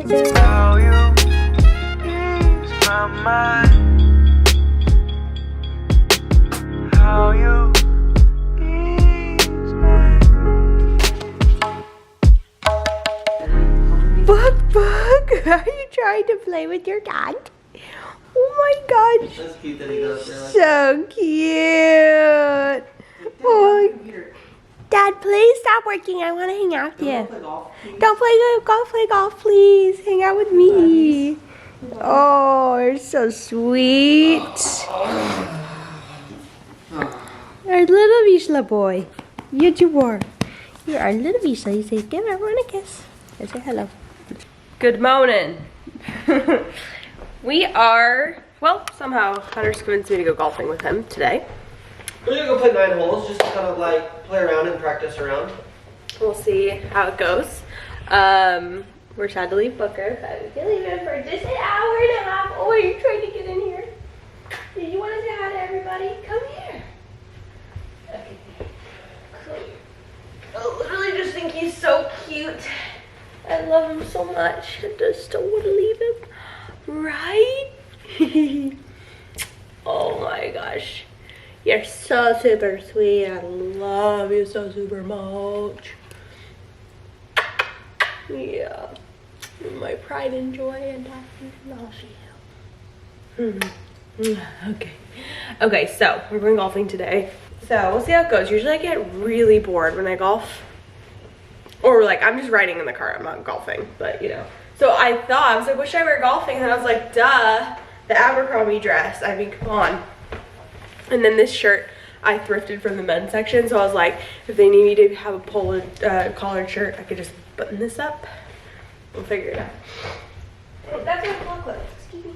How you ease my mind. How you ease my Book, are you trying to play with your dad? Oh my gosh. That's cute that he got up there. So cute. Oh, Dad, please stop working. I want to hang out with you. Don't play golf, please. Hang out with me. Oh, you're so sweet. Our little Vishla boy. Yes, you are. You're our little Vishla. You say, give everyone a kiss. And say hello. Good morning. We are, well, somehow Hunter's convinced me to go golfing with him today. We're gonna go play 9 holes, just to kind of like play around and practice around. We'll see how it goes. We're sad to leave Booker, but we can leave him for just an hour and a half. Oh, are you trying to get in here? Did you want to say hi to everybody? Come here. Okay. Come here. I literally just think he's so cute. I love him so much. I just don't want to leave him. Right? Oh my gosh. You're so super sweet. I love you so super much. Yeah. You're my pride and joy, and I love you. Okay. Okay, so we're going golfing today. So we'll see how it goes. Usually I get really bored when I golf. Or like, I'm just riding in the car. I'm not golfing, but you know. So I was like, what should I wear golfing? And I was like, duh, the Abercrombie dress. I mean, come on. And then this shirt I thrifted from the men's section. So I was like, if they need me to have a polo collared shirt, I could just button this up. We'll figure it out. Oh, that's what clock looks. Excuse me.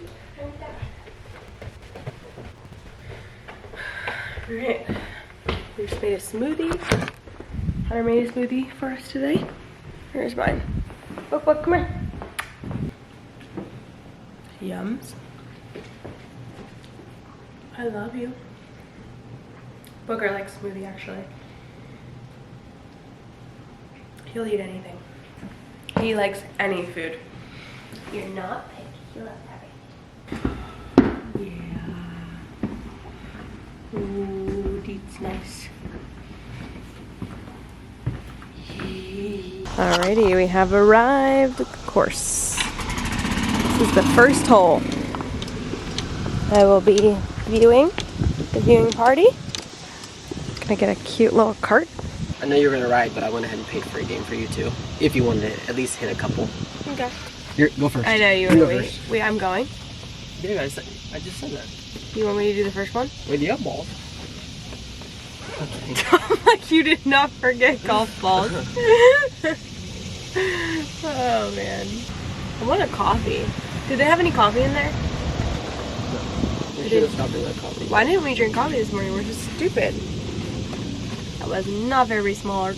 All right. We just made a smoothie. Hunter made a smoothie for us today. Here's mine. Look, come here. Yums. I love you. Booker likes smoothie, actually. He'll eat anything. He likes any food. You're not picky. You love everything. Yeah. Ooh, that's nice. Alrighty, we have arrived at the course. This is the first hole. I will be viewing the viewing party. Gonna get a cute little cart. I know you're gonna ride, but I went ahead and paid for a game for you too. If you wanted to at least hit a couple. Okay. Go first. I know you want to wait. Wait, I'm going. Yeah, I just said that. You want me to do the first one? With the balls. Okay. Like you did not forget golf balls. Oh man. I want a coffee. Did they have any coffee in there? We should have stopped in that coffee. Why didn't we drink coffee this morning? We're just stupid. That was not very smart.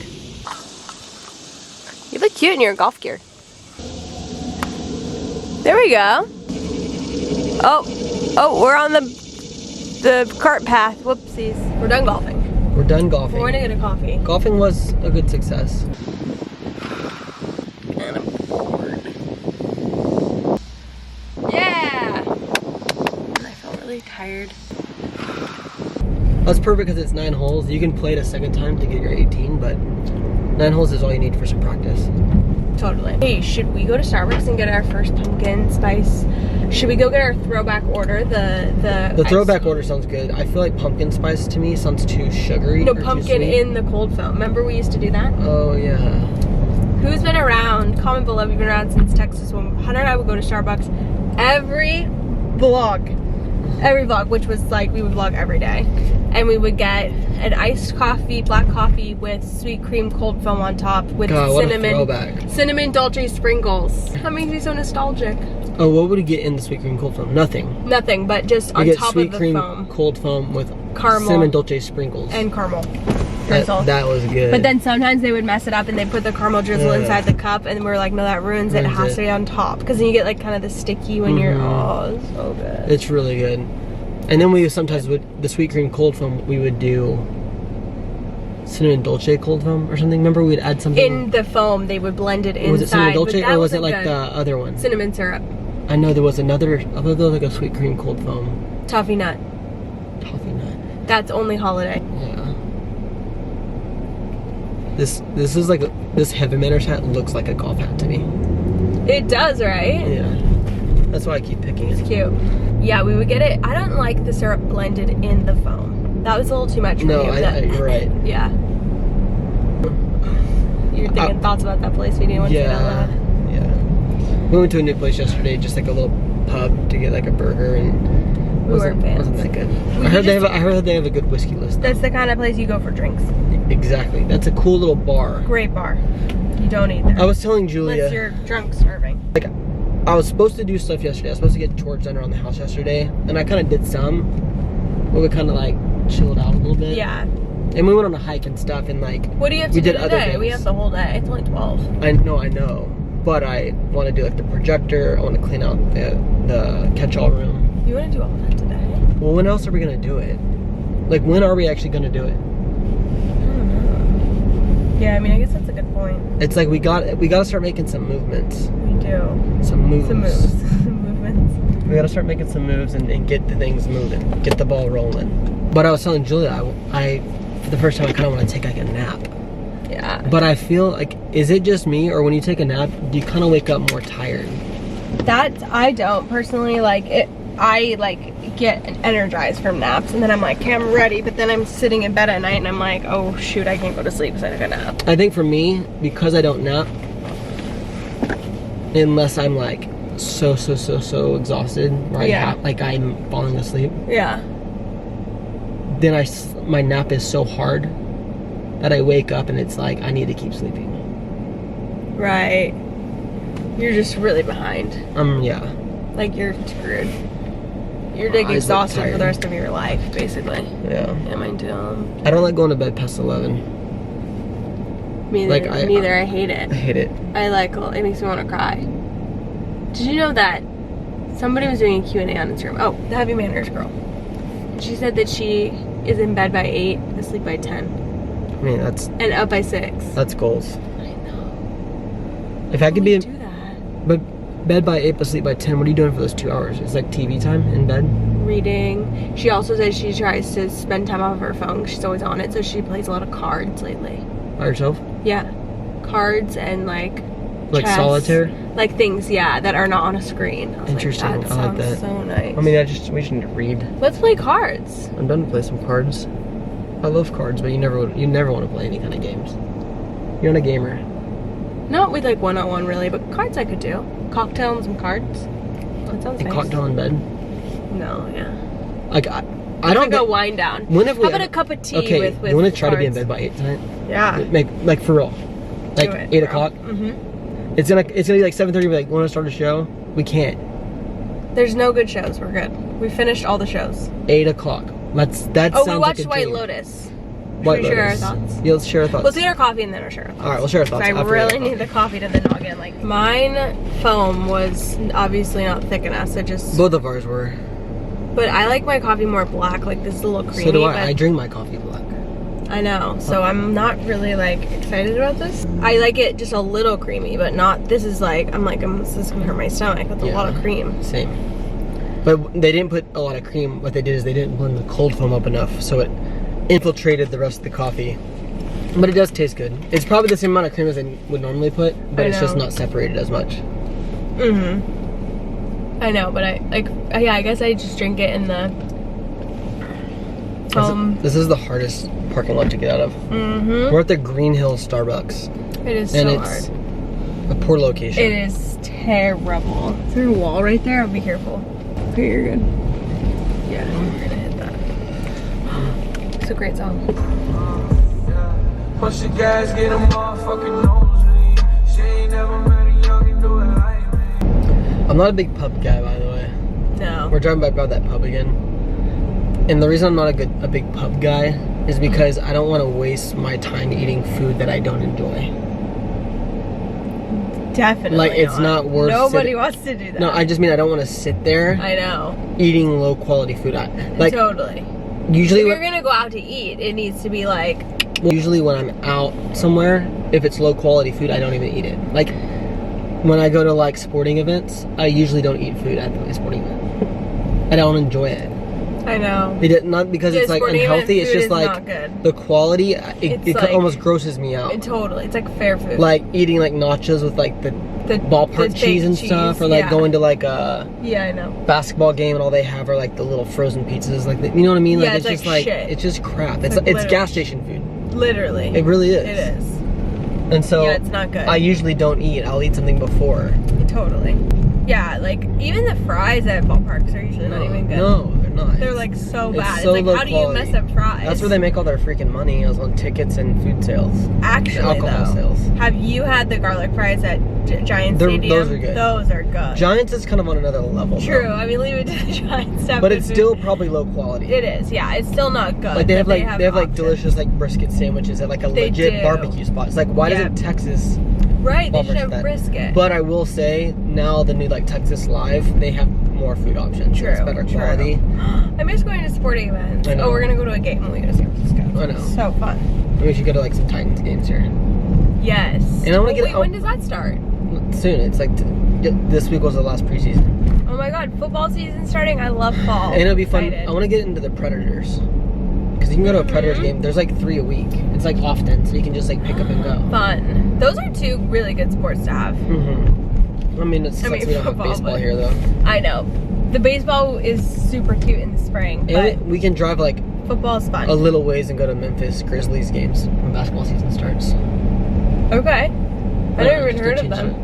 You look cute in your golf gear. There we go. Oh, we're on the cart path. Whoopsies. We're done golfing. We're done golfing. We're gonna get a coffee. Golfing was a good success. And I'm bored. Yeah! And I felt really tired. That's perfect because it's 9 holes. You can play it a second time to get your 18, but 9 holes is all you need for some practice. Totally. Hey, should we go to Starbucks and get our first pumpkin spice? Should we go get our throwback order? The throwback order sounds good. I feel like pumpkin spice to me sounds too sugary. No, pumpkin in the cold foam. Remember we used to do that? Oh yeah. Who's been around? Comment below if you've been around since Texas when Hunter and I would go to Starbucks every vlog, which was like we would vlog every day. And we would get an iced coffee, black coffee with sweet cream cold foam on top with cinnamon dolce sprinkles. That makes me so nostalgic. Oh, what would you get in the sweet cream cold foam? Nothing. Nothing, but just on top of the foam. Sweet cream cold foam with caramel, cinnamon dolce sprinkles. And caramel. That was good. But then sometimes they would mess it up and they put the caramel drizzle inside the cup, and we're like, no, that ruins it. It has to be on top because then you get like kind of the sticky when you're. Oh, it's so good. It's really good. And then we sometimes with the sweet cream cold foam we would do cinnamon dolce cold foam or something. Remember we'd add something In the foam, they would blend it inside. Was it cinnamon dolce but that or was it wasn't like good. the other one? Cinnamon syrup. I know there was another like a sweet cream cold foam. Toffee nut. Toffee nut. That's only holiday. Yeah. This is like this heavy manners hat looks like a golf hat to me. It does, right? Yeah. That's why I keep picking it. It's cute. Yeah, we would get it. I don't like the syrup blended in the foam. That was a little too much for No, you. you're right. Yeah. You're thinking thoughts about that place we didn't want to say out loud. Yeah. We went to a new place yesterday, just like a little pub to get like a burger, and We weren't fans. wasn't that good. I heard they have a good whiskey list. That's the kind of place you go for drinks. Exactly. That's a cool little bar. Great bar. You don't eat there. I was telling Julia. Unless you're drunk starving. Like, I was supposed to do stuff yesterday. I was supposed to get chores done around the house yesterday, and I kind of did some. But we kind of like chilled out a little bit. Yeah. And we went on a hike and stuff, and like. What do you have to we do did other today? things. We have the whole day. It's only 12. I know. But I want to do like the projector. I want to clean out the catch-all room. You want to do all that today? Well, when else are we gonna do it? Like, when are we actually gonna do it? I don't know. Yeah, I mean, I guess that's a good point. It's like we gotta start making some movements. We do. Some moves. Some moves. Some movements. We gotta start making some moves and get the things moving. Get the ball rolling. But I was telling Julia, I for the first time, I kind of want to take like a nap. Yeah. But I feel like, is it just me, or when you take a nap, do you kind of wake up more tired? That, I don't personally like it. I like get energized from naps, and then I'm like, okay, I'm ready, but then I'm sitting in bed at night and I'm like, oh shoot, I can't go to sleep because I took a nap. I think for me, because I don't nap, unless I'm like so exhausted, where Yeah. I'm falling asleep, Yeah. then my nap is so hard that I wake up and it's like I need to keep sleeping. Right. You're just really behind. Yeah. Like you're screwed. You're like Eyes look exhausted for tired. the rest of your life, basically. Yeah. Yeah, mine too. I don't like going to bed past 11. Me Like, neither. I hate it. I hate it. I like, it makes me want to cry. Did you know that somebody was doing a Q&A on Instagram? Oh, the Heavy Manners girl. She said that she is in bed by 8, asleep by 10. I mean, And up by 6. that's goals. I know. If I could be do that. but bed by 8, but sleep by 10, what are you doing for those 2 hours? It's like TV time in bed? Reading. She also says she tries to spend time off of her phone. She's always on it, so she plays a lot of cards lately. By yourself? Yeah. Cards and like chess, solitaire? Like things, yeah, that are not on a screen. I was Interesting. Like, that I like sounds that. so nice. I mean, we just need to read. Let's play cards. I'm done to play some cards. I love cards, but you never want to play any kind of games. You're not a gamer. Not with like one-on-one really, but cards I could do. Cocktail and some cards. That sounds A nice. cocktail in bed. No, yeah. Like I don't Like a get. wind down. When have we How about ever- a cup of tea Okay, with you want to try to be in cards? bed by 8 tonight? Yeah. Like for real. Like Do it, 8 bro. o'clock. Mm-hmm. It's gonna be like 7:30. We're like, want to start a show? We can't. There's no good shows. We're good. We finished all the shows. 8 o'clock. That Oh, sounds we like watched a White dream. Lotus. White Should we share our Lotus. thoughts? Yeah, let's share our thoughts. Let's get our coffee and then we'll share our thoughts. All right, we'll share our thoughts. I after we really get our need the coffee to then not get like mine foam was obviously not thick enough, so just. Both of ours were. But I like my coffee more black. Like this is a little creamy. So do I. but I drink my coffee black. I know. So I'm not really like excited about this. I like it just a little creamy, but not. This is like this is gonna hurt my stomach with a lot of cream. Same. But they didn't put a lot of cream. What they did is they didn't blend the cold foam up enough, so it infiltrated the rest of the coffee. But it does taste good. It's probably the same amount of cream as they would normally put, but it's just not separated as much. Mm-hmm. I know, but I guess I just drink it in the foam. This is the hardest parking lot to get out of. Mm-hmm. We're at the Green Hill Starbucks. It is And so it's hard. a poor location. It is terrible. Is there a wall right there? Be careful. Okay, you're good. Yeah, we're gonna hit that. It's a great song. Push the gas, get a motherfucking nosebleed. She ain't never met a young and do it like me. I'm not a big pub guy, by the way. No. We're driving by that pub again. And the reason I'm not a big pub guy is because I don't want to waste my time eating food that I don't enjoy. Definitely. Like, it's not worth Nobody wants to do that. No, I just mean I don't want to sit there I know. eating low quality food. Like, Totally. usually If when, you're gonna go out to eat, it needs to be like Usually when I'm out somewhere, if it's low quality food, I don't even eat it. Like when I go to like sporting events, I usually don't eat food at the sporting event. I don't enjoy it. I know. Not because it's like unhealthy, it's just like the quality, it like, almost grosses me out. Totally, it's like fair food. Like eating like nachos with like the ballpark cheese and stuff, or like going to like a I know, basketball game and all they have are like the little frozen pizzas, like you know what I mean? Yeah, like it's just like shit. It's just crap. It's gas station food. Literally. It really is. It is. And so yeah, it's not good. I usually don't eat. I'll eat something before. Totally. Yeah, like even the fries at ballparks are usually not even good. No, they're not. They're like so bad. So it's like, how do you mess up fries? That's where they make all their freaking money, is on tickets and food sales. Actually, alcohol sales. Have you had the garlic fries at Giant Stadium? Those are good. Those are good. Giants is kind of on another level. True. Though. I mean, leave it to the Giants stuff. But it's still probably low quality. It is. Yeah, it's still not good. Like they have like delicious like brisket sandwiches at like a legit barbecue spot. It's like, why doesn't Texas? Right, they should have brisket. But I will say, now the new like Texas Live, they have more food options. True. It's better quality. I miss going to sporting events. I know. Oh, we're gonna go to a game when we go to San Francisco. I know. So fun. We should go to like some Titans games here. Yes. And I want to Wait, when does that start? Soon. It's like this week was the last preseason. Oh my god, football season starting. I love fall. And it'll be fun. I want to get into the Predators. Because you can go to a Predators game. There's like 3 a week. It's like often, so you can just like pick up and go. Fun. Those are 2 really good sports to have. I mean, we don't have baseball here though. I know. The baseball is super cute in the spring. But we can drive like football's fun. A little ways and go to Memphis Grizzlies games when basketball season starts. Okay. I never even heard of them.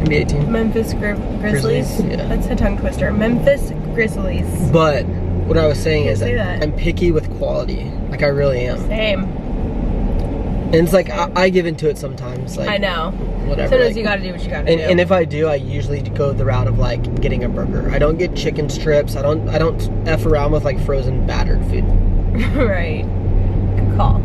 NBA team. Memphis Grizzlies? Yeah. That's a tongue twister. Memphis Grizzlies. But what I was saying is that I'm picky with quality. Like I really am. Same. And it's like I give into it sometimes. Like I know. Whatever. Sometimes like, you gotta do what you gotta do. And if I do, I usually go the route of like getting a burger. I don't get chicken strips. I don't F around with like frozen battered food. Right. Good call.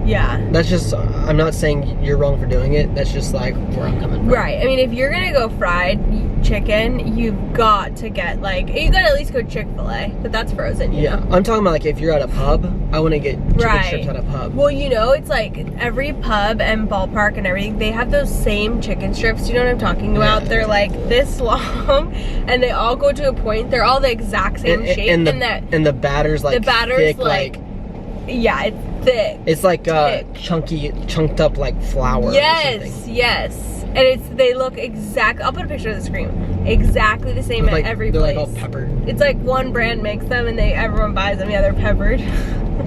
Yeah. That's just, I'm not saying you're wrong for doing it. That's just like where I'm coming from. Right. I mean, if you're gonna go fried chicken, you've got to get like, you gotta at least go Chick-fil-A, but that's frozen, you know? I'm talking about like if you're at a pub, I want to get chicken strips at a pub. Well, you know, it's like every pub and ballpark and everything, they have those same chicken strips. You know what I'm talking about? They're like this long, and they all go to a point. They're all the exact same shape, and the batter's like thick, like yeah, it's thick. It's like chunked up like flour. Yes, yes. And they look exact. I'll put a picture of the screen. Exactly the same at every place. They're like all peppered. It's like one brand makes them, and everyone buys them. Yeah, they're peppered.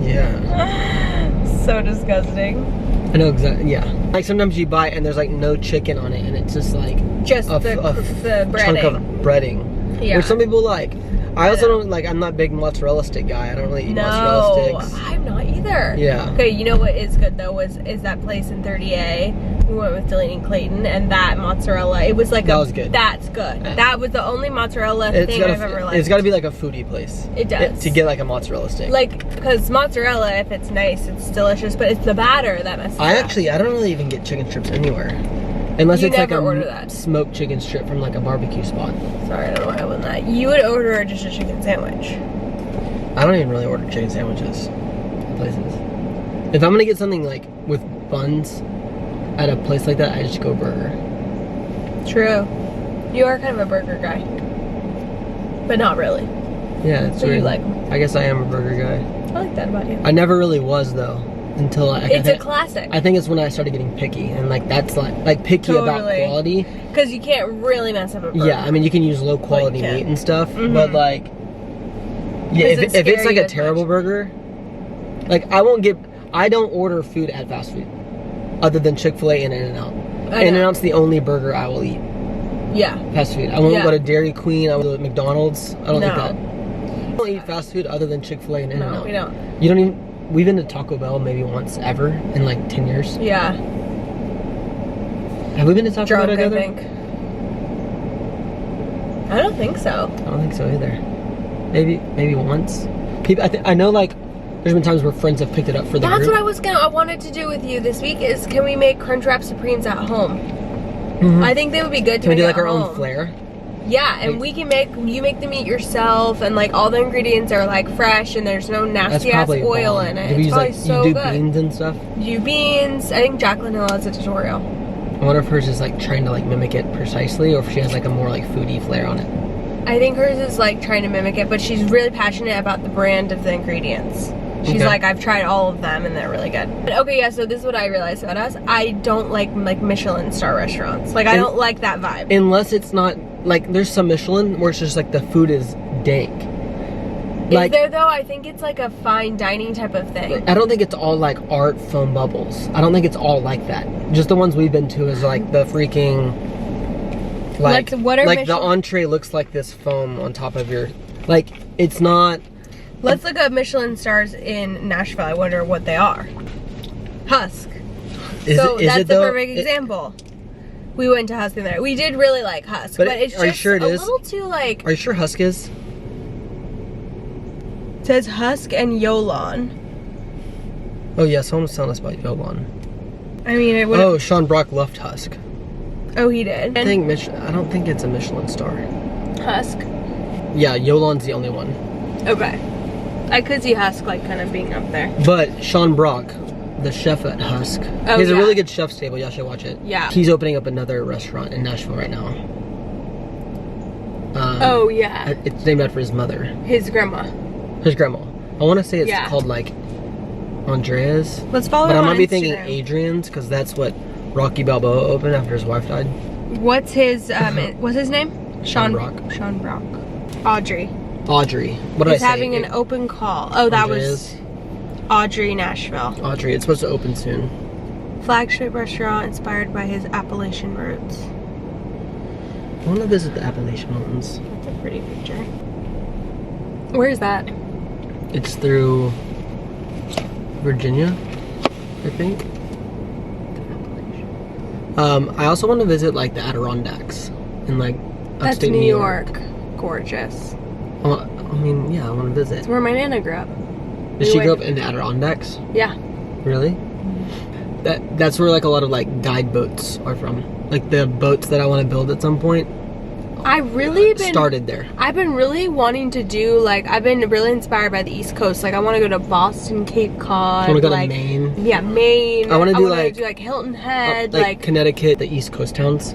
Yeah. So disgusting. I know exactly. Yeah. Like sometimes you buy it and there's like no chicken on it, and it's just like the breading. chunk of breading. Yeah. Which some people like. I also don't like. I'm not a big mozzarella stick guy. I don't really eat mozzarella sticks. I'm not either. Yeah. Okay, you know what is good though is that place in 30A. We went with Delaney and Clayton, and that mozzarella. It was like that was good. That's good. Yeah. That was the only mozzarella thing I've ever liked. It's got to be like a foodie place. It does. To get like a mozzarella stick. Like, because mozzarella, if it's nice, it's delicious, but it's the batter that messes up. I don't really even get chicken strips anywhere. Unless it's like a smoked chicken strip from like a barbecue spot. Sorry, I don't know why I wouldn't that. You would order just a chicken sandwich. I don't even really order chicken sandwiches at places. If I'm gonna get something like with buns at a place like that, I just go burger. True. You are kind of a burger guy. But not really. Yeah, it's weird. You like I guess I am a burger guy. I like that about you. I never really was though. Until it's a classic. I think it's when I started getting picky, and like that's like picky about quality. Because you can't really mess up a burger. Yeah, I mean you can use low quality meat and stuff, but like, yeah, if it's like a terrible burger, like I don't order food at fast food, other than Chick-fil-A and In-N-Out. In-N-Out's the only burger I will eat. Yeah. Fast food. I won't go to Dairy Queen. I will go to McDonald's. I don't eat that. I don't eat fast food other than Chick-fil-A and In-N-Out. No, we don't. You don't even. We've been to Taco Bell maybe once ever in like 10 years. Yeah. Have we been to Taco Bell together? I think. I don't think so. I don't think so either. Maybe once. I know like there's been times where friends have picked it up for the That's group. what I wanted to do with you this week is can we make Crunchwrap Supremes at home? I think they would be good to Can we make do like at our home. own flair? Yeah, and we can you make the meat yourself, and like all the ingredients are like fresh, and there's no nasty ass oil in it. It's probably so good. You do beans and stuff? You do beans. I think Jacqueline Hill has a tutorial. I wonder if hers is like trying to like mimic it precisely, or if she has like a more like foodie flair on it. I think hers is like trying to mimic it, but she's really passionate about the brand of the ingredients. She's like, I've tried all of them and they're really good. But okay, yeah, so this is what I realized about us. I don't like Michelin star restaurants. Like, I don't like that vibe. Unless it's not, like, there's some Michelin where it's just like the food is dank. Like, is there though? I think it's like a fine dining type of thing. I don't think it's all like art foam bubbles. I don't think it's all like that. Just the ones we've been to is like the freaking, like the entree looks like this foam on top of your, like, it's not. Let's look up Michelin stars in Nashville. I wonder what they are. Husk. That's the perfect example. We went to Husk in there. We did really like Husk, but it's just a little too like. Are you sure Husk is? It says Husk and Yolan. Oh yeah, someone was telling us about Yolan. I mean, it would. Oh, Sean Brock left Husk. Oh, he did. I don't think it's a Michelin star. Husk. Yeah, Yolan's the only one. Okay. I could see Husk like kind of being up there. But Sean Brock, the chef at Husk, he has a really good chef's table. Y'all should watch it. Yeah. He's opening up another restaurant in Nashville right now. Oh yeah. It's named after his mother. His grandma. His grandma. I want to say it's called like Andrea's. Let's follow him on Instagram. But I might be thinking Adrian's because that's what Rocky Balboa opened after his wife died. What's his what's his name? Sean Brock. Sean Brock. Audrey. What did I say? He's having an open call. Oh, that was Audrey, Nashville. Audrey, it's supposed to open soon. Flagship restaurant inspired by his Appalachian roots. I want to visit the Appalachian Mountains. That's a pretty picture. Where is that? It's through Virginia, I think. I also want to visit like the Adirondacks in like upstate New York. Gorgeous. I mean, yeah, I want to visit. It's where my Nana grew up. Did she grow up in the Adirondacks? Yeah. Really? That's where like a lot of like guide boats are from. Like the boats that I want to build at some point. Started there. I've been really wanting to do like I've been really inspired by the East Coast. Like I want to go to Boston, Cape Cod. I want to go to Maine. Yeah, Maine. I want to do like Hilton Head, like Connecticut, the East Coast towns,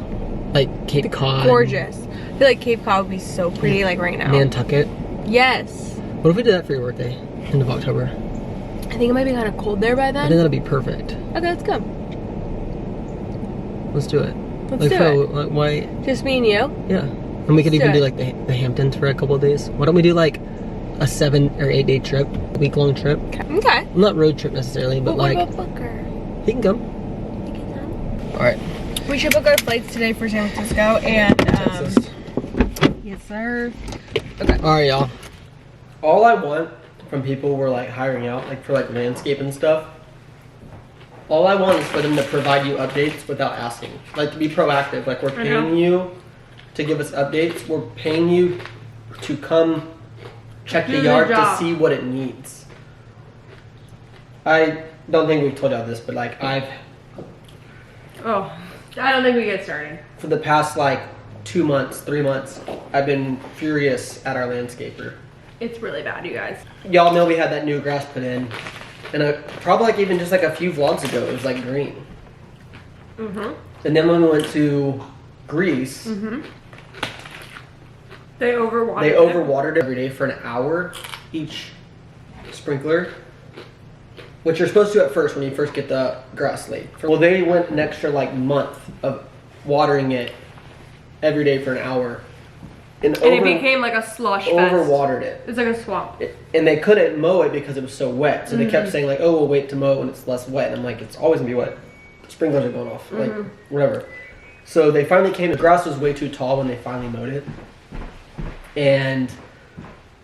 like Cape Cod. Gorgeous. I feel like Cape Cod would be so pretty, like right now. Nantucket. Yes. What if we did that for your birthday, end of October? I think it might be kind of cold there by then. I think that'll be perfect. Okay, let's go. Let's do it. Let's do it. Like, why? Just me and you? Yeah. And we could even do like the Hamptons for a couple of days. Why don't we do like a 7 or 8 day trip, week-long trip? Okay. Not road trip necessarily, but like. What about Booker? He can come. He can come. All right. We should book our flights today for San Francisco and Texas. Yes, sir. Okay. All right, y'all. All I want from people who are like hiring out, like for like landscape and stuff. All I want is for them to provide you updates without asking. Like to be proactive. Like we're paying you to give us updates. We're paying you to come check the yard to see what it needs. I don't think we've told y'all this, but like I don't think we get started. For the past like 2 months, 3 months, I've been furious at our landscaper. It's really bad, you guys. Y'all know we had that new grass put in. And probably like even just like a few vlogs ago, it was like green. And then when we went to Greece, they overwatered it every day for an hour each sprinkler, which you're supposed to at first when you first get the grass laid. Well, they went an extra like month of watering it every day for an hour. And it became like a slush fest. Overwatered it. It's like a swamp. And they couldn't mow it because it was so wet. So they kept saying like, oh, we'll wait to mow when it's less wet. And I'm like, it's always gonna be wet. The sprinklers are going off, like whatever. So they finally came, the grass was way too tall when they finally mowed it. And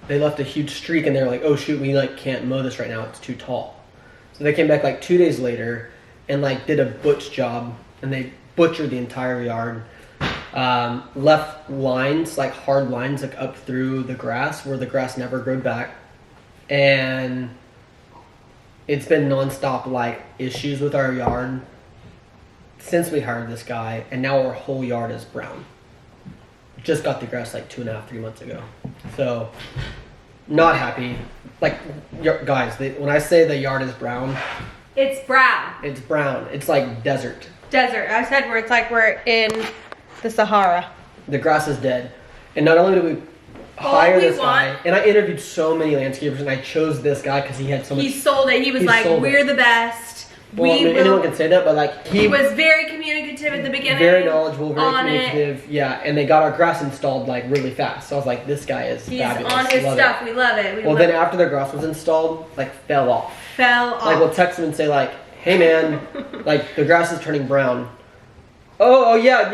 they left a huge streak and they were like, oh shoot, we like can't mow this right now, it's too tall. So they came back like 2 days later and like did a butch job and they butchered the entire yard. Left lines, like hard lines, like up through the grass where the grass never grew back. And it's been nonstop like issues with our yard since we hired this guy, and now our whole yard is brown. just got the grass like 2.5, 3 months ago. So, not happy. Like, guys, when I say the yard is brown, it's brown. It's brown. It's like desert. Desert. I said where it's like we're in the Sahara. The grass is dead. And not only do we hire this guy, and I interviewed so many landscapers, and I chose this guy because he had so much. He sold it. He was like, we're the best. Well, I mean, anyone can say that, but like he was very communicative at the beginning. Very knowledgeable, very communicative. Yeah, and they got our grass installed like really fast. So I was like, this guy is fabulous. He's on his stuff. We love it. Well, then after the grass was installed, like fell off. Like we'll text him and say like, hey man, like the grass is turning brown. Oh yeah,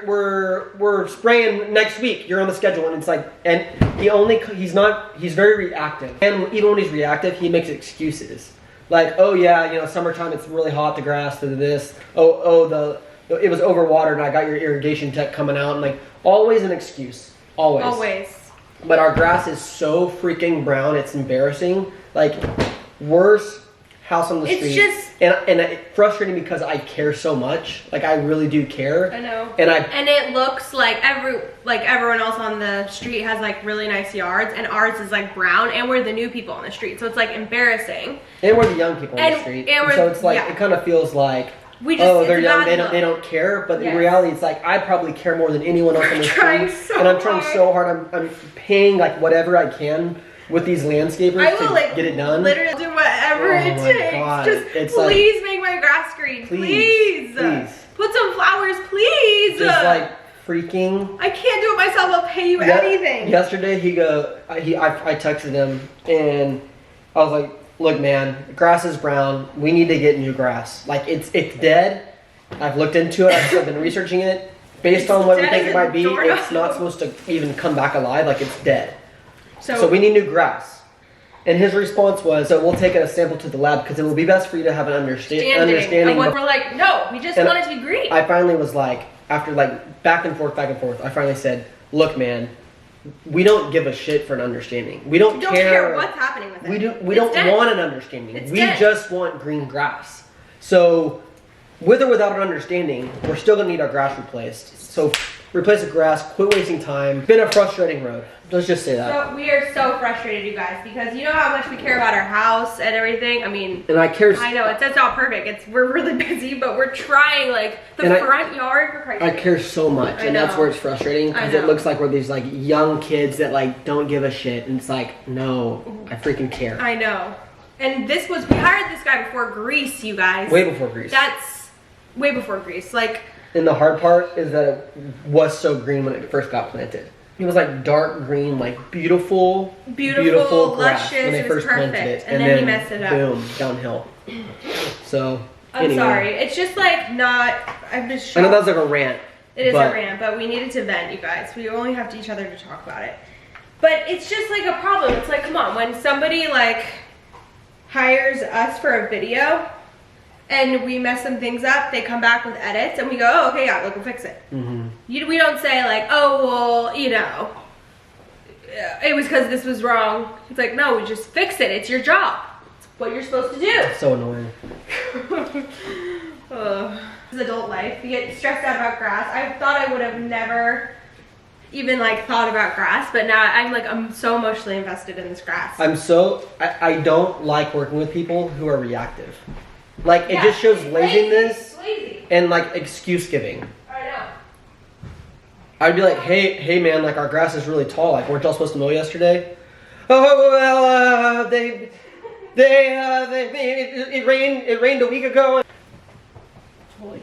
we're spraying next week. You're on the schedule, and it's like, and he's very reactive. And even when he's reactive, he makes excuses. Like, oh yeah, you know, summertime it's really hot, the grass, this. It was overwatered, and I got your irrigation tech coming out, and like always an excuse, always. Always. But our grass is so freaking brown, it's embarrassing. Like, worst house on the street. It's just, and it's frustrating because I care so much. Like, I really do care. I know. And it looks like everyone else on the street has like really nice yards, and ours is like brown, and we're the new people on the street, so it's like embarrassing. And we're the young people on the street. And so it's like, it kind of feels like, they're young, they don't care. But in reality, it's like, I probably care more than anyone else on the street. And I'm trying so hard. I'm paying like whatever I can with these landscapers to get it done. Literally do whatever it takes. God. Just please make my grass green. Please. Put some flowers, please. Just like freaking. I can't do it myself. I'll pay you anything. Yesterday I texted him and I was like, look man, the grass is brown. We need to get new grass. Like it's dead. I've looked into it. I've been researching it. Based on what we think it might be, it's not supposed to even come back alive. Like it's dead. So we need new grass. And his response was, so we'll take a sample to the lab because it will be best for you to have an understanding. And we're like, no, we just want it to be green. I finally was like, after like back and forth, I finally said, look man, we don't give a shit for an understanding. We don't care what's happening with it. We don't want an understanding. We just want green grass. So with or without an understanding, we're still gonna need our grass replaced. So replace the grass, quit wasting time. Been a frustrating road. Let's just say that. So we are so frustrated, you guys, because you know how much we care about our house and everything. I mean, and I care. I know it's not perfect. We're really busy, but we're trying. Like the front yard, for Christ's sake. I care so much, and that's where it's frustrating because it looks like we're these like young kids that like don't give a shit, and it's like, no, I freaking care. I know. And we hired this guy before Greece, you guys. Way before Greece. That's way before Greece. Like. And the hard part is that it was so green when it first got planted. It was like dark green, like beautiful grass when they first planted it. And then he messed it up. Boom, downhill. So, I'm sorry. It's just like I'm just shocked. I know that's like a rant. It is a rant, but we needed to vent, you guys. We only have each other to talk about it. But it's just like a problem. It's like, come on, when somebody like hires us for a video, and we mess some things up, they come back with edits, and we go, oh, okay, yeah, look, we'll fix it. Mm-hmm. We don't say like, oh, well, you know, it was because this was wrong. It's like, no, we just fix it. It's your job. It's what you're supposed to do. It's so annoying. This is adult life. You get stressed out about grass. I thought I would have never even like thought about grass, but now I'm so emotionally invested in this grass. I don't like working with people who are reactive. Like, it just shows laziness and, like, excuse giving. I know. I'd be like, hey, man, like, our grass is really tall. Like, weren't y'all supposed to mow yesterday? Oh, well, it rained a week ago.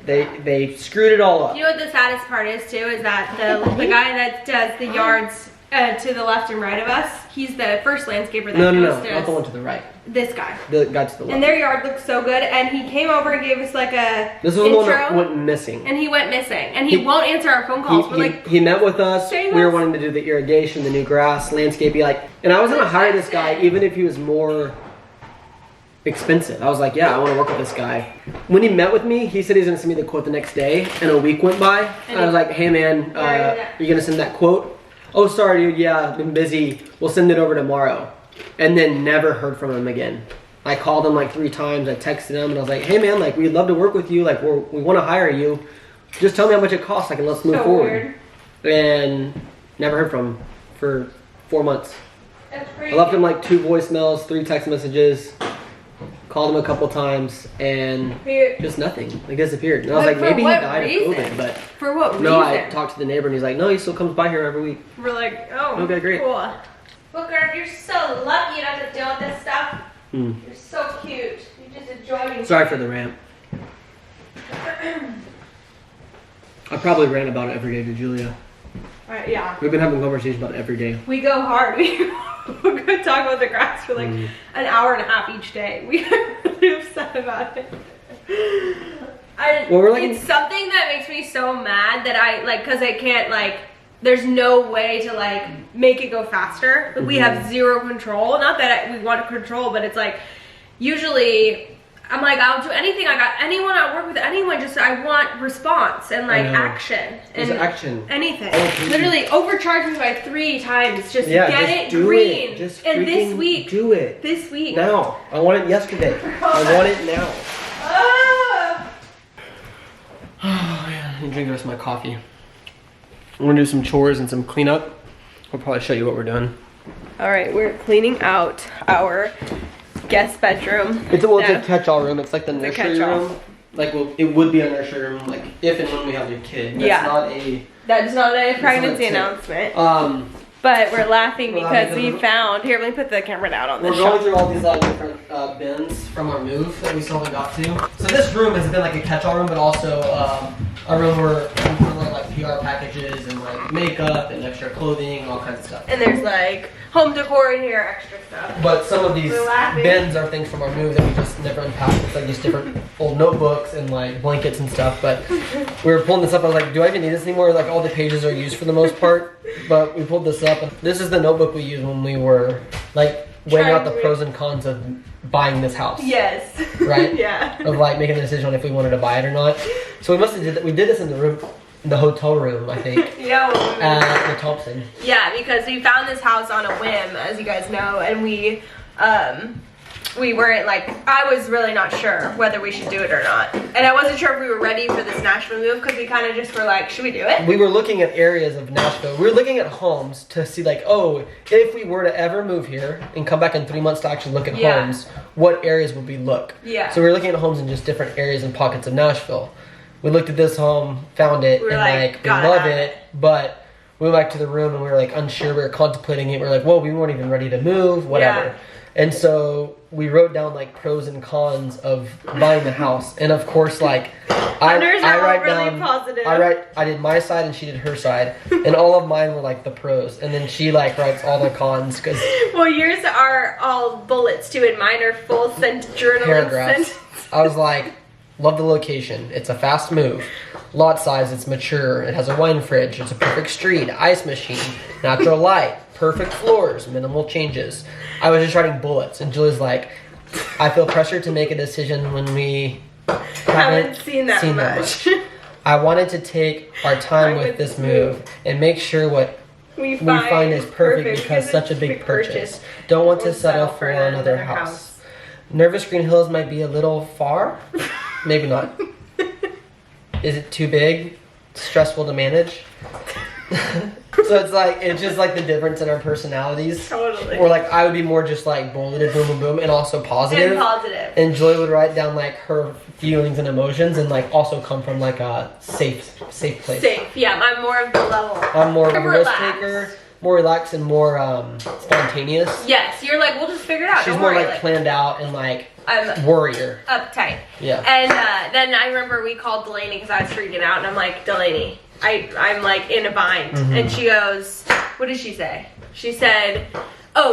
They screwed it all up. You know what the saddest part is, too, is that the guy that does the yards to the left and right of us, he's the first landscaper that goes to us. Not the one to the right. This guy. The guy to the left. And their yard looks so good, and he came over and gave us like a This was the one that went missing. And he went missing, and he won't answer our phone calls. He met with us. We were wanting to do the irrigation, the new grass, landscaping, and I was gonna hire this guy even if he was more expensive. I was like, yeah, I want to work with this guy. When he met with me, he said he's gonna send me the quote the next day, and a week went by. And I was like, hey man, are you gonna send that quote? Oh, sorry, dude. Yeah, I've been busy. We'll send it over tomorrow. And then never heard from him again. I called him like 3 times. I texted him and I was like, hey man, like we'd love to work with you. Like we want to hire you. Just tell me how much it costs. Like, and let's move forward. Weird. and never heard from him for 4 months. That's I crazy. left him like 2 voicemails, 3 text messages, called him a couple times, and just nothing. He disappeared. And I was like, maybe he died of COVID, but for what reason? no, I talked to the neighbor and he's like, no, he still comes by here every week. We're like, oh, okay, great. Cool. Booker, you're so lucky you don't have to deal with this stuff. Mm. You're so cute. You just enjoy me. Sorry for the rant. I probably rant about it every day to Julia. Yeah. We've been having conversations about it every day. We go hard. We're going to talk about the grass for like an hour and a half each day. We get really upset about it. It's something that makes me so mad that I, like, because I can't, like, there's no way to, like, make it go faster. Like, we have zero control. Not that we want to control, but it's like, usually, I'm like, I'll do anything. I got anyone, I work with anyone, just I want response and like action. There's action. Anything. Oh, literally overcharge me by 3 times. Just get just it do green. It. Just and this week. Do it. This week. Now. I want it yesterday. I want it now. Oh man, I'm drinking the rest of my coffee. I'm gonna do some chores and some cleanup. I'll probably show you what we're doing. All right, we're cleaning out our guest bedroom. It's a catch-all room. It's like the nursery room. Like, well, it would be a nursery room, like if and when we have a kid. That's not a pregnancy announcement. But we're laughing because we found. Here, let me put the camera down on this. We're going through all these different bins from our move that we still haven't got to. So this room has been like a catch-all room, but also a room where we put like PR packages and like makeup and extra clothing and all kinds of stuff. And there's like home decor in here, extra stuff. But some of these bins are things from our move that we just never unpacked. It's like just different old notebooks and like blankets and stuff. But we were pulling this up. I was like, do I even need this anymore? Like all the pages are used for the most part. But we pulled this up. And this is the notebook we used when we were like weighing out the pros and cons of buying this house. Yes. Right? Yeah. Of like making a decision on if we wanted to buy it or not. So we must have did that. We did this in the room, the hotel room, I think. Yeah. At the Thompson. Yeah, because we found this house on a whim, as you guys know, and we weren't like, I was really not sure whether we should do it or not. And I wasn't sure if we were ready for this Nashville move because we kind of just were like, should we do it? We were looking at areas of Nashville. We were looking at homes to see like, oh, if we were to ever move here and come back in 3 months to actually look at homes, what areas would we look? Yeah. So we were looking at homes in just different areas and pockets of Nashville. We looked at this home, found it, and we love it, but we went back to the room and we were like unsure. We were contemplating it. We were like, whoa, we weren't even ready to move, whatever. Yeah. And so we wrote down like pros and cons of buying the house. And of course, like I write down, positive. I did my side and she did her side, and all of mine were like the pros, and then she like writes all the cons because. Well, yours are all bullets too, and mine are full journal paragraphs. I was like, love the location. It's a fast move. Lot size, it's mature. It has a wine fridge. It's a perfect street, ice machine, natural light, perfect floors, minimal changes. I was just writing bullets, and Julie's like, I feel pressure to make a decision when we haven't seen that much. I wanted to take our time with this move and make sure what we find is perfect because such a big purchase. Don't want to settle for another house. Nervous Green Hills might be a little far. Maybe not. Is it too big? Stressful to manage? So it's just like the difference in our personalities. Totally. Or like I would be more just like bulleted, boom, boom, boom, and also positive. And positive. And Joy would write down like her feelings and emotions, and like also come from like a safe place. Safe, yeah. I'm more of the level. I'm more of a risk taker, more relaxed, and more spontaneous. Yes, you're like, we'll just figure it out. She's more like planned out and like warrior. Uptight. Yeah. And then I remember we called Delaney because I was freaking out, and I'm like, Delaney, I'm like in a bind. And she goes, what did she say? She said,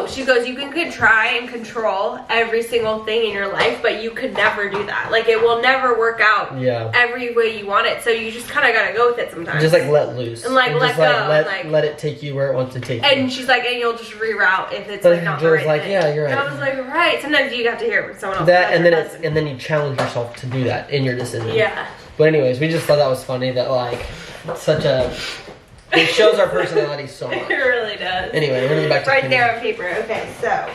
she goes, you can try and control every single thing in your life, but you could never do that. Like, it will never work out every way you want it. So you just kind of got to go with it sometimes. Just like let loose. And like let go. Let it take you where it wants to take you. And she's like, and you'll just reroute if it's like not the right like, thing. yeah, you're right. And I was like, right. Sometimes you have to hear it from someone else. That and then you challenge yourself to do that in your decision. Yeah. But anyways, we just thought that was funny that like it shows our personality so much. It really does. Anyway, we're gonna go back to right there on paper. Okay, so.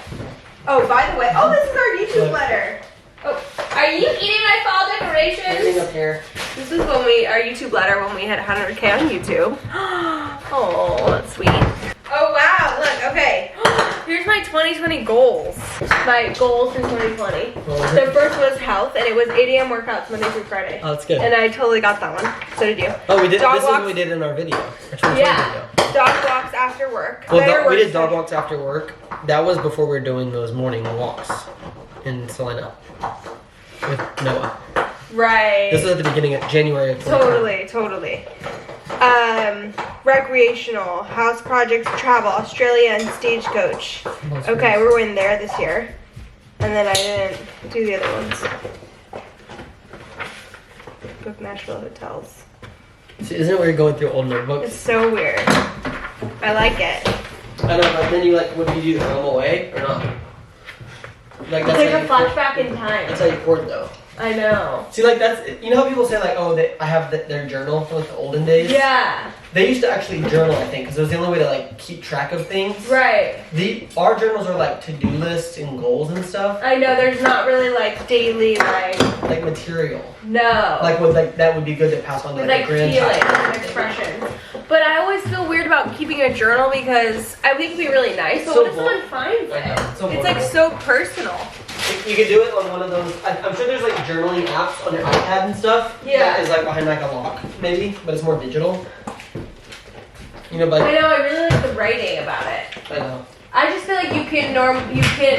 Oh, by the way, this is our YouTube letter. Oh, are you eating my fall decorations? Everything up here. This is our YouTube letter when we had 100K on YouTube. Oh, that's sweet. Oh wow, look, okay. Here's my 2020 goals. My goals for 2020. The first was health, and it was 8 a.m. workouts Monday through Friday. Oh, that's good. And I totally got that one. So did you. Oh, we did. Dog This is walks. what we did in our video. Our 2020 Yeah. video. Dog walks after work. Well, we did dog walks after work. That was before we were doing those morning walks in Salina with Noah. Right. This was at the beginning of January of 2020. Totally. Recreational, house projects, travel, Australia, and stagecoach. Okay, we're in there this year. And then I didn't do the other ones. Book Nashville hotels. See, isn't it weird going through old It's notebooks? so weird. I like it. I know, but then you like, would you do them away or not? Like It's that's like how a you- flashback in time. That's how you record though. I know. See, like that's, you know how people say like, oh, I have their journal from like the olden days? Yeah. They used to actually journal, I think, because it was the only way to like keep track of things. Right. Our journals are like to-do lists and goals and stuff. I know, there's not really like daily Like material. No. Like with like that would be good to pass on to With like like a feelings grandchild. and expressions. But I always feel weird about keeping a journal because I think it'd be really nice, but So what if someone finds I know, it? it's so It's like vulnerable. so personal. You could do it on one of those. I'm sure there's like journaling apps on your iPad and stuff. Yeah. That is like behind like a lock, maybe, but it's more digital. You know, but I know, I really like the writing about it. I know. I just feel like you can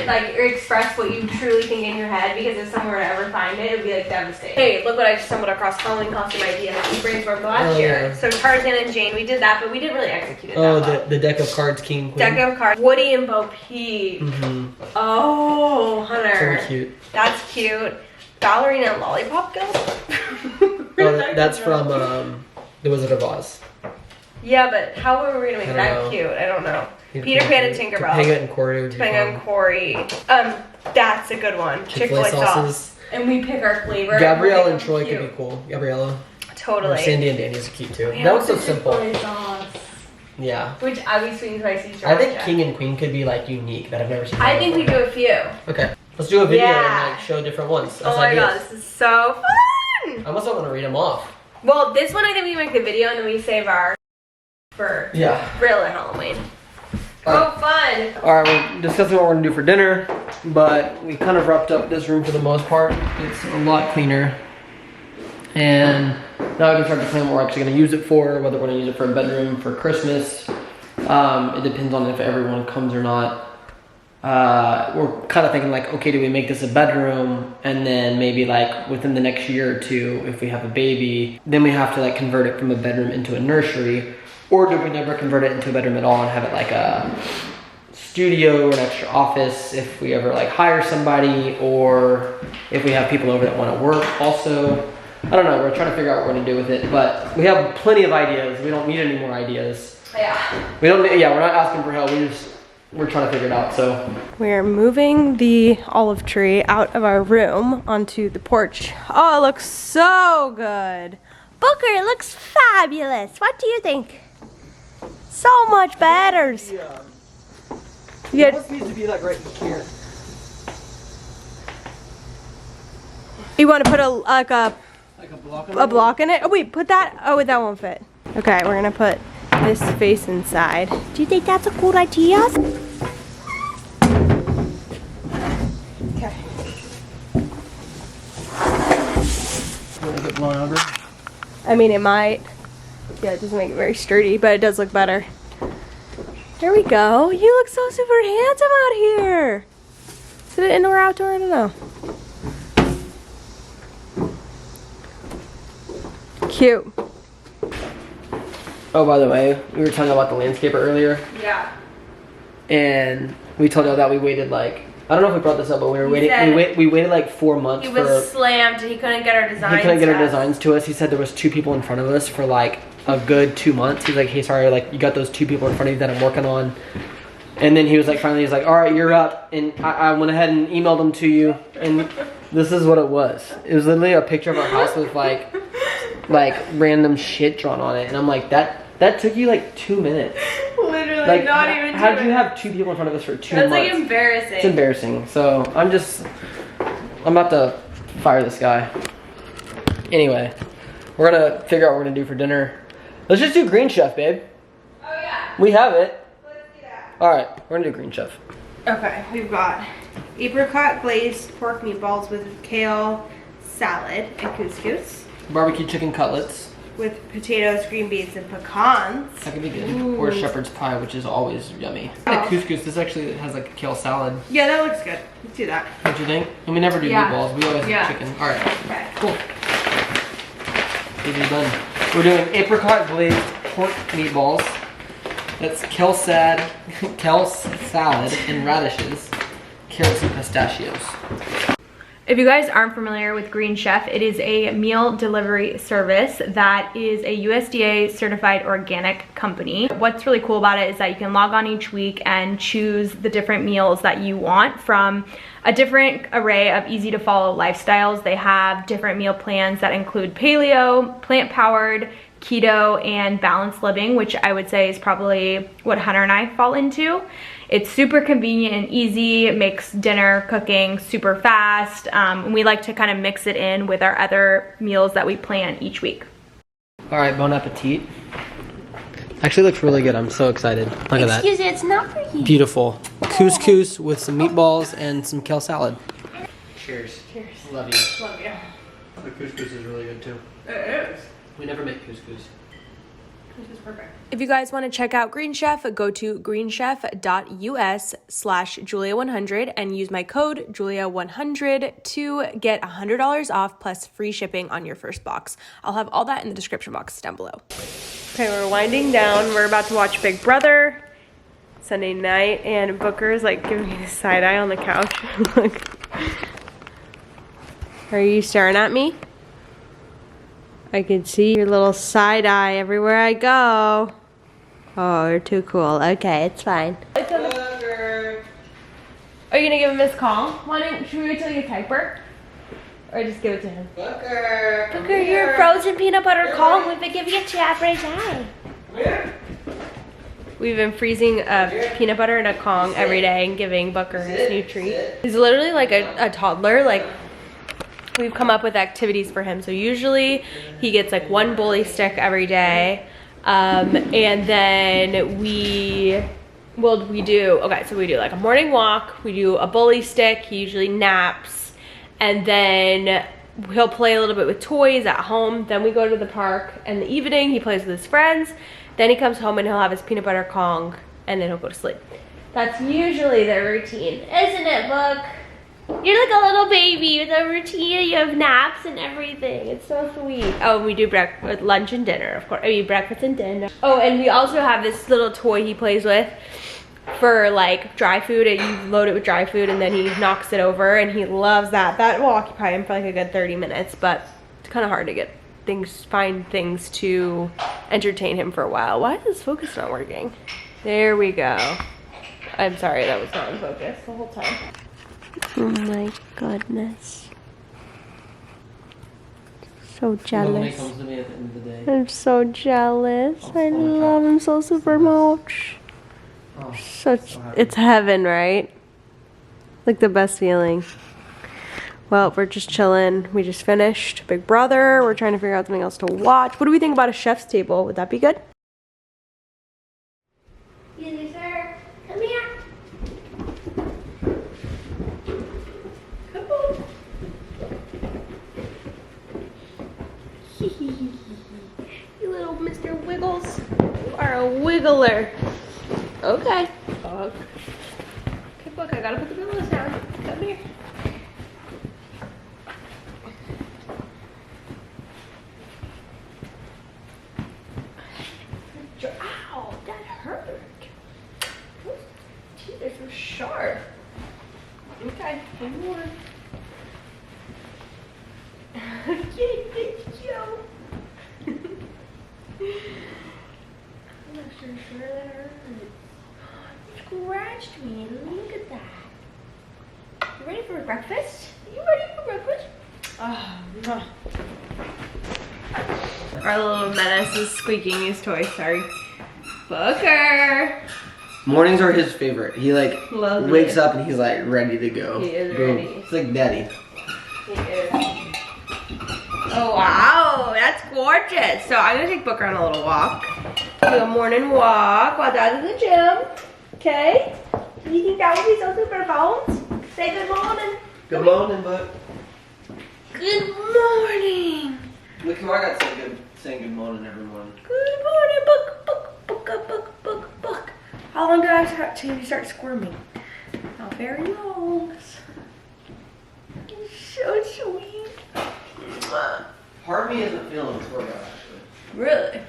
like express what you truly think in your head because if someone were to ever find it, it would be like devastating. Hey, look what I just stumbled across, Halloween costume idea that we brainstormed last Oh, year. yeah. So Tarzan and Jane, we did that, but we didn't really execute it Oh, that well. the deck of cards, King, Queen. Deck of cards. Woody and Bo Peep. Mm-hmm. Oh, Hunter. So cute. That's cute. Ballerina and Lollipop Girl? Oh, that's from The Wizard of Oz. Yeah, but how were we gonna make I don't that know. cute? I don't know. Peter Pan and Tinkerbell. Topanga and Corey would be Topanga and Corey. That's a good one. Chick-fil-A sauce. sauces. And we pick our flavor. Gabrielle we'll and make Troy them could cute. be cool. Gabriella. Totally. Or Sandy and Danny's are cute too. Yeah, That was so what's the simple. Chick-fil-A sauce? Yeah. Which I be sweet and spicy. I think Georgia. King and Queen could be like unique that I've never seen. I think we do a few. Okay. Let's do a video Yeah. and like show different ones. Oh as my ideas. god, this is so fun! I almost don't want to read them off. Well, this one I think we make the video and then we save our for Yeah. real Halloween. Alright. Oh, fun! Alright, we're discussing what we're gonna do for dinner, but we kind of wrapped up this room for the most part. It's a lot cleaner. And now we can start to plan what we're actually gonna use it for, whether we're gonna use it for a bedroom for Christmas. It depends on if everyone comes or not. We're kind of thinking like, okay, do we make this a bedroom? And then maybe like within the next year or two, if we have a baby, then we have to like convert it from a bedroom into a nursery. Or do we never convert it into a bedroom at all and have it like a studio or an extra office if we ever like hire somebody or if we have people over that want to work also. I don't know, we're trying to figure out what we're gonna do with it, but we have plenty of ideas. We don't need any more ideas. Yeah. We're not asking for help, we're trying to figure it out, so. We're moving the olive tree out of our room onto the porch. Oh, it looks so good. Booker, it looks fabulous. What do you think? So much better. Yeah. This needs to be like right here. You want to put like Like a block a block in it? Oh wait, put that. Oh wait, that won't fit. Okay, we're gonna put this face inside. Do you think that's a good idea? Okay. Want to get blown over? I mean, it might. Yeah, it doesn't make it very sturdy, but it does look better. There we go. You look so super handsome out here. Is it indoor or outdoor? I don't know. Cute. Oh, by the way, we were talking about the landscaper earlier, Yeah. and we told y'all that we waited like, I don't know if we brought this up, but we were waiting. said- We waited like 4 months He for. was slammed. He couldn't get our designs. He couldn't get our to us. designs to us. He said there was 2 people in front of us for like a good 2 months. He's like, hey, sorry, like you got those 2 people in front of you that I'm working on. And then he was like, finally, he's like, all right, you're up. And I went ahead and emailed them to you. And this is what it was. It was literally a picture of our house with like random shit drawn on it. And I'm like, that took you like 2 minutes. Literally, Like, not even. how did you have 2 people in front of us for 2 That's months? like embarrassing. It's embarrassing. So I'm about to fire this guy. Anyway, we're gonna figure out what we're gonna do for dinner. Let's just do Green Chef, babe. Oh We have it. Let's do that. All right, we're gonna do green chef. Okay, we've got apricot glazed pork meatballs with kale salad and couscous. Barbecue chicken cutlets. With potatoes, green beans, and pecans. That could be good. Ooh. Or shepherd's pie, which is always yummy. I like couscous. This actually has like a kale salad. Yeah, that looks good. Let's do that. What do you think? And we never do meatballs. We always do chicken. All right. Okay. Cool. Easy done. We're doing apricot glazed pork meatballs. That's kale salad and radishes, carrots and pistachios. If you guys aren't familiar with Green Chef, it is a meal delivery service that is a USDA certified organic company. What's really cool about it is that you can log on each week and choose the different meals that you want from a different array of easy to follow lifestyles. They have different meal plans that include paleo, plant-powered, keto, and balanced living, which I would say is probably what Hunter and I fall into. It's super convenient and easy. It makes dinner cooking super fast. We like to kind of mix it in with our other meals that we plan each week. All right, bon appetit. Actually looks really good. I'm so excited. Look at that. Excuse me, it's not for you. Beautiful. Couscous with some meatballs and some kale salad. Cheers. Cheers. Love you. Love you. The couscous is really good too. It is. We never make couscous. This is perfect. If you guys want to check out Green Chef, go to greenchef.us/Julia100 and use my code Julia100 to get $100 off plus free shipping on your first box. I'll have all that in the description box down below. Okay, we're winding down. We're about to watch Big Brother Sunday night, and Booker's like giving me the side eye on the couch. Look. Are you staring at me? I can see your little side eye everywhere I go. Oh, you're too cool. Okay, it's fine. Booker. Are you gonna give him this call? Should we wait till you get Piper? Or just give it to him? Booker. Booker, your frozen peanut butter cone. We've been giving it to you every day. We've been freezing peanut butter in a Kong every day and giving Booker his new treat. He's literally like a toddler. Like, we've come up with activities for him. So usually he gets like one bully stick every day. And then we do like a morning walk. We do a bully stick. He usually naps. And then he'll play a little bit with toys at home. Then we go to the park. In the evening, he plays with his friends. Then he comes home and he'll have his peanut butter Kong. And then he'll go to sleep. That's usually their routine. Isn't it, Book? You're like a little baby with a routine. You have naps and everything. It's so sweet. Oh, and we do breakfast, lunch and dinner, of course. I mean, breakfast and dinner. Oh, and we also have this little toy he plays with for like dry food. You load it with dry food and then he knocks it over, and he loves that. That will occupy him for like a good 30 minutes, but it's kind of hard to find things to entertain him for a while. Why is this focus not working? There we go. I'm sorry, that was not in focus the whole time. Oh my goodness. So jealous. Comes to me at the end of the day. I'm so jealous. I love him so super much. Oh, It's heaven, right? Like the best feeling. Well, we're just chilling. We just finished Big Brother. We're trying to figure out something else to watch. What do we think about a chef's table? Would that be good? Excuse me, sir. Come here. You little Mr. Wiggles. You are a wiggler. Okay. Okay, look, I gotta put the pillows down. Come here. Ow, that hurt. Those teeth are so sharp. Okay, one more. Thank you. I'm not sure that hurt. You scratched me. Look at that. You ready for breakfast? You ready for breakfast? Our little menace is squeaking his toys. Sorry. Booker. Mornings are his favorite. He like Loves wakes it. up and he's like ready to go. He is Boom. ready. It's like daddy. He is. Oh wow, that's gorgeous. So I'm gonna take Booker on a little walk. Do a morning walk while Dad's in the gym. Okay? You think that would be so super bones? Say good morning. Good morning, Book. Good morning. Look who I got saying good morning every morning. Good morning, Book. How long do I have to start squirming? Not very long. So sweet. Part of me isn't feeling this workout actually. Really?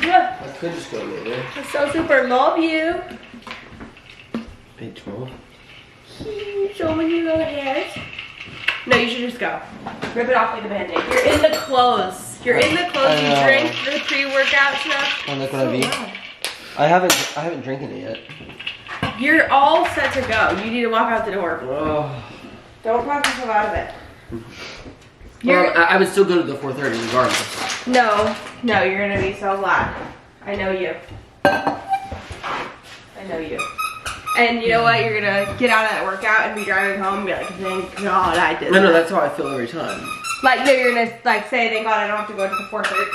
I could just go later. I so super love you. 8:12. So many little hairs. No, you should just go. Rip it off like a band-aid. You're in the clothes. You're in the clothes. You drink the pre-workout stuff. Oh, look what I've eaten. I haven't drinking it yet. You're all set to go. You need to walk out the door. Oh. Don't talk yourself out of it. Well, I would still go to the 4:30 regardless. No, you're gonna be so glad. I know you. And you know what? You're gonna get out of that workout and be driving home and be like, thank God I did that. No, that's how I feel every time. Like, no, you're gonna like say, thank God I don't have to go to the 4:30.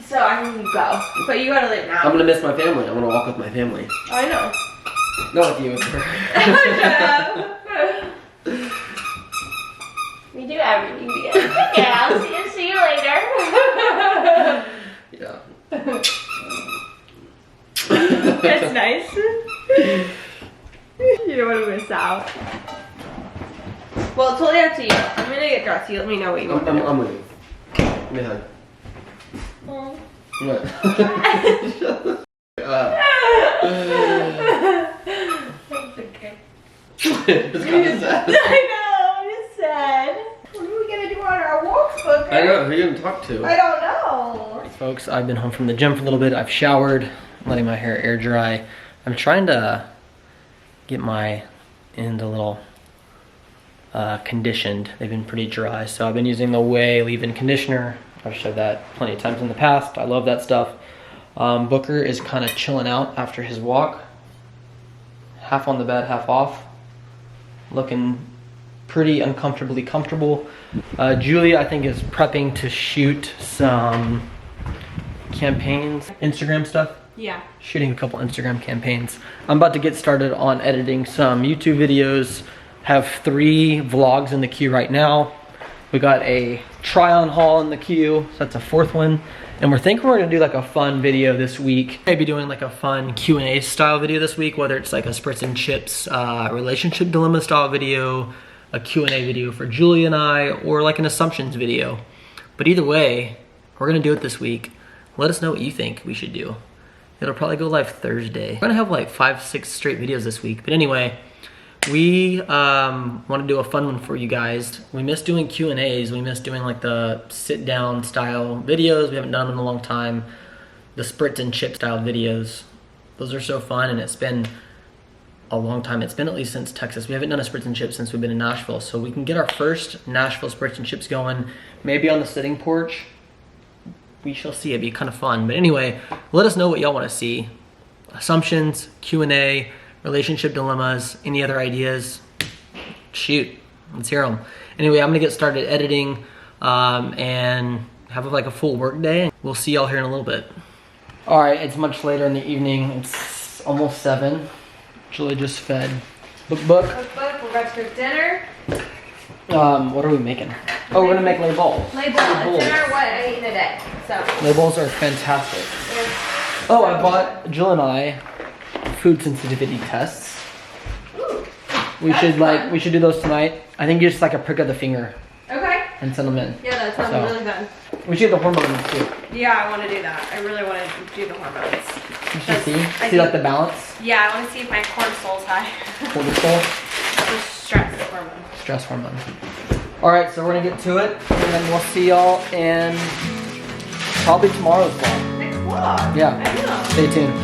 So I can go. But you gotta leave now. I'm gonna miss my family. I'm gonna walk with my family. I know. Not with you, with her. We do everything together. Yeah, I'll see you later. Yeah. That's nice. You don't want to miss out. Well, it's totally up to you. I'm gonna get dressed. You let me know what you want. I'm with you. Give me a hug. What? That's okay. It's kind of sad. I know, it's sad. What are we gonna do on our walks, Booker? I know, who are you gonna talk to? I don't know. Folks, I've been home from the gym for a little bit. I've showered, letting my hair air dry. I'm trying to get my ends a little conditioned. They've been pretty dry, so I've been using the Way leave-in conditioner. I've showed that plenty of times in the past. I love that stuff. Booker is kind of chilling out after his walk. Half on the bed, half off. Looking pretty uncomfortably comfortable. Julia, I think, is prepping to shoot some campaigns, Instagram stuff. Yeah. Shooting a couple Instagram campaigns. I'm about to get started on editing some YouTube videos. Have 3 vlogs in the queue right now. We got a try-on haul in the queue, so that's a 4th one. And we're thinking we're gonna do like a fun video this week. Maybe doing like a fun Q&A style video this week, whether it's like a Spritz and Chips relationship dilemma style video, a Q&A video for Julia and I, or like an assumptions video. But either way, we're gonna do it this week. Let us know what you think we should do. It'll probably go live Thursday. We're gonna have like 5-6 straight videos this week. But anyway, we want to do a fun one for you guys. We miss doing Q&As. We miss doing like the sit-down style videos. We haven't done them in a long time. The Spritz and Chip style videos. Those are so fun, and it's been a long time. It's been at least since Texas. We haven't done a Spritz and Chips since we've been in Nashville. So we can get our first Nashville Spritz and Chips going, maybe on the sitting porch. We shall see. It'd be kind of fun. But anyway, let us know what y'all want to see. Assumptions, Q&A, relationship dilemmas, any other ideas. Shoot, let's hear them. Anyway, I'm gonna get started editing and have like a full work day. We'll see y'all here in a little bit. All right, it's much later in the evening. It's almost 7. Julia just fed. Book. We're about to cook dinner. What are we making? Oh, we're gonna make lay balls. Lay ball. It's in our what I eat in a day. So. Lay balls are fantastic. Oh, I bought Jill and I food sensitivity tests. Ooh, we should do those tonight. I think just like a prick of the finger okay. and send them in. Yeah, that sounds really fun. We should do the hormones too. Yeah, I want to do that. I really want to do the hormones. You should see like the balance. Yeah, I want to see if my cortisol's high. Cortisol. Just stress hormone. Stress hormone. All right, so we're gonna get to it, and then we'll see y'all in probably tomorrow's vlog. Next vlog. Yeah. I know. Stay tuned.